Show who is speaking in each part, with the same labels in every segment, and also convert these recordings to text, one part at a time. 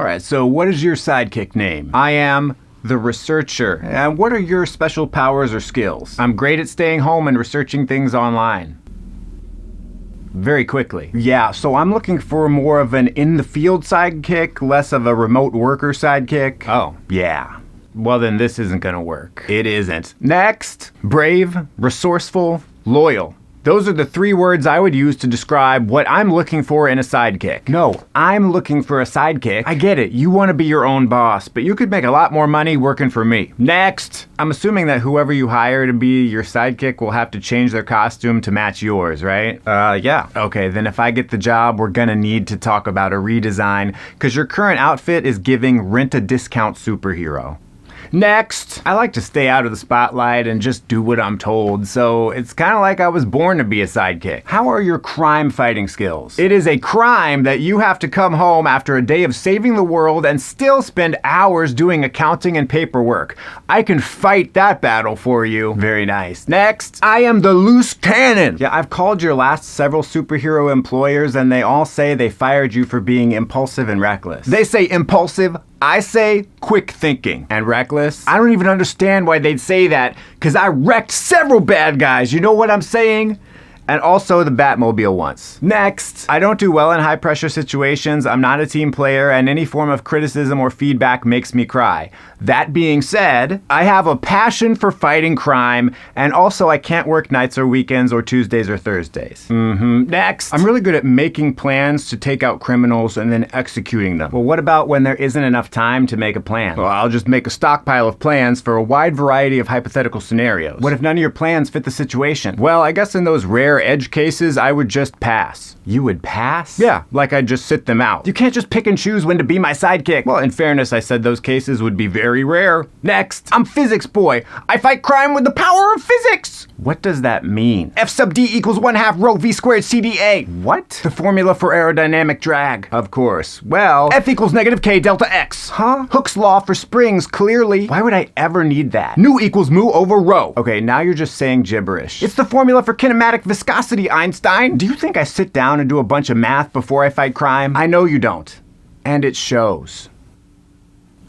Speaker 1: Alright, so what is your sidekick name? I am the researcher. And what are your special powers or skills? I'm great at staying home and researching things online. Very quickly. Yeah, so I'm looking for more of an in-the-field sidekick, less of a remote worker sidekick. Oh, yeah. Well, then this isn't gonna work. It isn't. Next. Brave, resourceful, loyal. Those are the 3 words I would use to describe what I'm looking for in a sidekick. No, I'm looking for a sidekick. I get it, you want to be your own boss, but you could make a lot more money working for me. Next! I'm assuming that whoever you hire to be your sidekick will have to change their costume to match yours, right? Yeah. Okay, then if I get the job, we're gonna need to talk about a redesign, because your current outfit is giving rent-a-discount superhero. Next! I like to stay out of the spotlight and just do what I'm told, so it's kind of like I was born to be a sidekick. How are your crime fighting skills? It is a crime that you have to come home after a day of saving the world and still spend hours doing accounting and paperwork. I can fight that battle for you. Very nice. Next! I am the loose cannon! Yeah, I've called your last several superhero employers and they all say they fired you for being impulsive and reckless. They say impulsive, I say quick thinking. And reckless? I don't even understand why they'd say that, because I wrecked several bad guys, you know what I'm saying? And also the Batmobile once. Next, I don't do well in high pressure situations, I'm not a team player, and any form of criticism or feedback makes me cry. That being said, I have a passion for fighting crime, and also I can't work nights or weekends or Tuesdays or Thursdays. Next, I'm really good at making plans to take out criminals and then executing them. Well, what about when there isn't enough time to make a plan? Well, I'll just make a stockpile of plans for a wide variety of hypothetical scenarios. What if none of your plans fit the situation? Well, I guess in those rare edge cases, I would just pass. You would pass? Yeah, like I'd just sit them out. You can't just pick and choose when to be my sidekick. Well, in fairness, I said those cases would be very rare. Next, I'm physics boy. I fight crime with the power of physics. What does that mean? F sub D equals 1/2 rho V squared CdA. What? The formula for aerodynamic drag. Of course. Well, F equals negative K delta X. Huh? Hooke's law for springs, clearly. Why would I ever need that? Nu equals mu over rho. Okay, now you're just saying gibberish. It's the formula for kinematic viscosity, Einstein. Do you think I sit down and do a bunch of math before I fight crime? I know you don't. And it shows.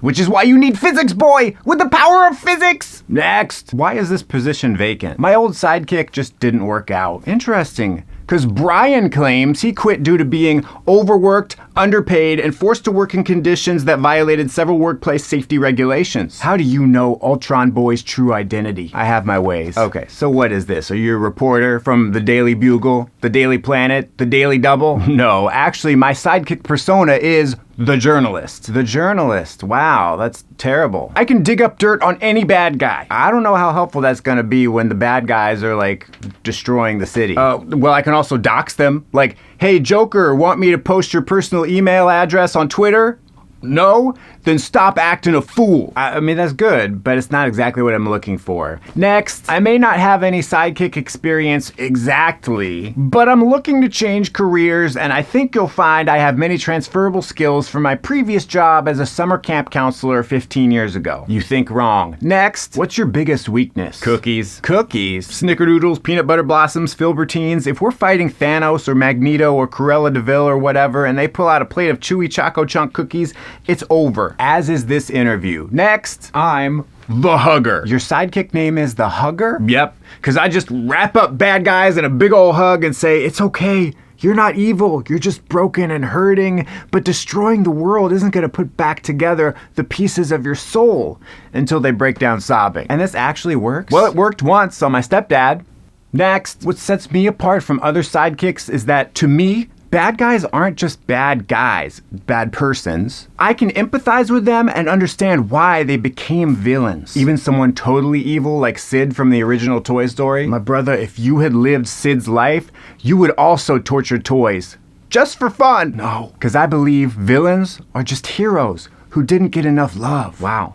Speaker 1: Which is why you need physics boy with the power of physics. Next. Why is this position vacant? My old sidekick just didn't work out. Interesting. Because Brian claims he quit due to being overworked, underpaid, and forced to work in conditions that violated several workplace safety regulations. How do you know Ultron Boy's true identity? I have my ways. Okay, so what is this? Are you a reporter from the Daily Bugle, the Daily Planet, the Daily Double? No, actually, my sidekick persona is the journalist. The journalist. Wow, that's terrible. I can dig up dirt on any bad guy. I don't know how helpful that's gonna be when the bad guys are like destroying the city. Well, I can also dox them. Like, hey Joker, want me to post your personal email address on Twitter? No? Then stop acting a fool. I mean, that's good, but it's not exactly what I'm looking for. Next, I may not have any sidekick experience exactly, but I'm looking to change careers, and I think you'll find I have many transferable skills from my previous job as a summer camp counselor 15 years ago. You think wrong. Next, what's your biggest weakness? Cookies. Cookies? Snickerdoodles, peanut butter blossoms, Filbertines. If we're fighting Thanos or Magneto or Cruella de Vil or whatever, and they pull out a plate of chewy Choco Chunk cookies, it's over. As is this interview. Next, I'm the Hugger. Your sidekick name is the Hugger? Yep, because I just wrap up bad guys in a big old hug and say, it's okay, you're not evil, you're just broken and hurting, but destroying the world isn't going to put back together the pieces of your soul until they break down sobbing. And this actually works? Well, it worked once on my stepdad. Next, what sets me apart from other sidekicks is that, to me, bad guys aren't just bad guys, bad persons. I can empathize with them and understand why they became villains. Even someone totally evil like Sid from the original Toy Story. My brother, if you had lived Sid's life, you would also torture toys. Just for fun. No, because I believe villains are just heroes who didn't get enough love. Wow.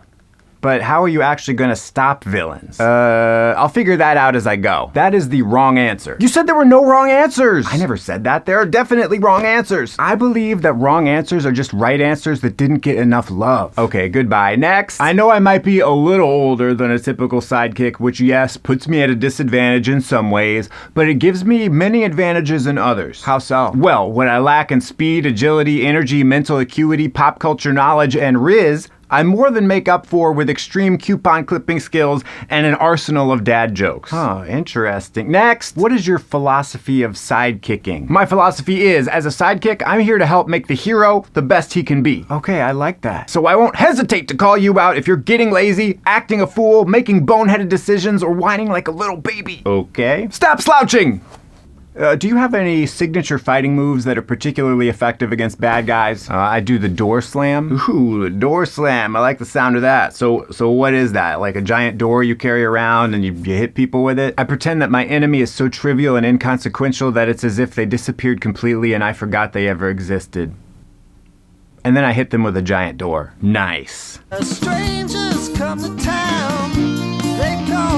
Speaker 1: But how are you actually going to stop villains? I'll figure that out as I go. That is the wrong answer. You said there were no wrong answers! I never said that. There are definitely wrong answers. I believe that wrong answers are just right answers that didn't get enough love. Okay, goodbye. Next. I know I might be a little older than a typical sidekick, which yes, puts me at a disadvantage in some ways, but it gives me many advantages in others. How so? Well, what I lack in speed, agility, energy, mental acuity, pop culture knowledge, and riz, I more than make up for with extreme coupon clipping skills and an arsenal of dad jokes. Oh, interesting. Next, what is your philosophy of sidekicking? My philosophy is, as a sidekick, I'm here to help make the hero the best he can be. Okay, I like that. So I won't hesitate to call you out if you're getting lazy, acting a fool, making boneheaded decisions, or whining like a little baby. Okay. Stop slouching! Do you have any signature fighting moves that are particularly effective against bad guys? I do the door slam. Ooh, the door slam. I like the sound of that. So what is that? Like a giant door you carry around and you hit people with it? I pretend that my enemy is so trivial and inconsequential that it's as if they disappeared completely and I forgot they ever existed. And then I hit them with a giant door. Nice.
Speaker 2: Strangers come to town. They call